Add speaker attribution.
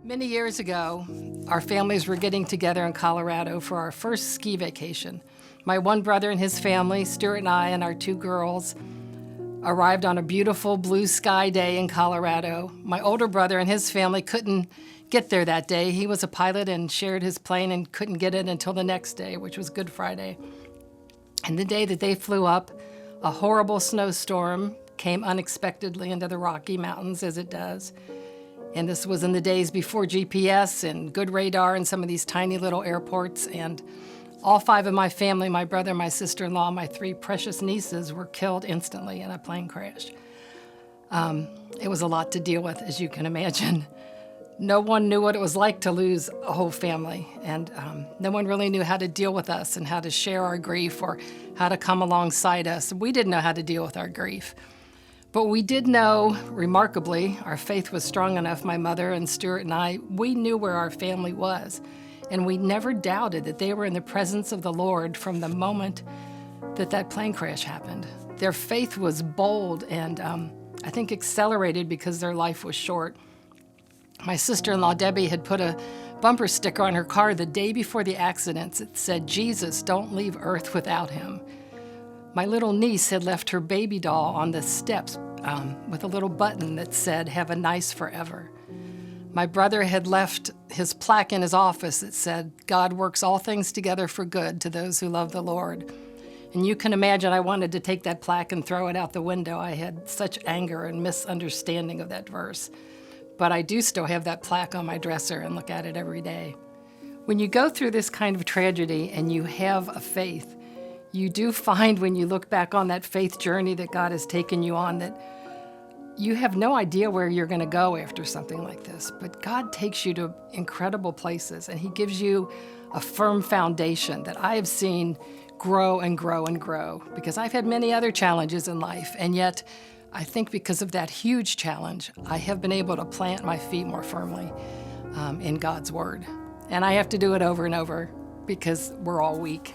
Speaker 1: Many years ago, our families were getting together in Colorado for our first ski vacation. My one brother and his family, Stuart and I and our two girls, arrived on a beautiful blue sky day in Colorado. My older brother and his family couldn't get there that day. He was a pilot and shared his plane and couldn't get it until the next day, which was Good Friday. And the day that they flew up, a horrible snowstorm came unexpectedly into the Rocky Mountains, as it does. And this was in the days before GPS and good radar and some of these tiny little airports. And all five of my family, my brother, my sister-in-law, my three precious nieces, were killed instantly in a plane crash. It was a lot to deal with, as you can imagine. No one knew what it was like to lose a whole family, and no one really knew how to deal with us and how to share our grief or how to come alongside us. We didn't know how to deal with our grief. But we did know, remarkably, our faith was strong enough, my mother and Stuart and I, we knew where our family was. And we never doubted that they were in the presence of the Lord from the moment that that plane crash happened. Their faith was bold and I think accelerated because their life was short. My sister-in-law, Debbie, had put a bumper sticker on her car the day before the accidents. It said, "Jesus, don't leave Earth without him." My little niece had left her baby doll on the steps with a little button that said, "Have a nice forever." My brother had left his plaque in his office that said, "God works all things together for good to those who love the Lord." And you can imagine I wanted to take that plaque and throw it out the window. I had such anger and misunderstanding of that verse. But I do still have that plaque on my dresser and look at it every day. When you go through this kind of tragedy and you have a faith, you do find when you look back on that faith journey that God has taken you on that you have no idea where you're going to go after something like this. But God takes you to incredible places and he gives you a firm foundation that I have seen grow and grow and grow, because I've had many other challenges in life, and yet I think because of that huge challenge, I have been able to plant my feet more firmly in God's Word. And I have to do it over and over because we're all weak.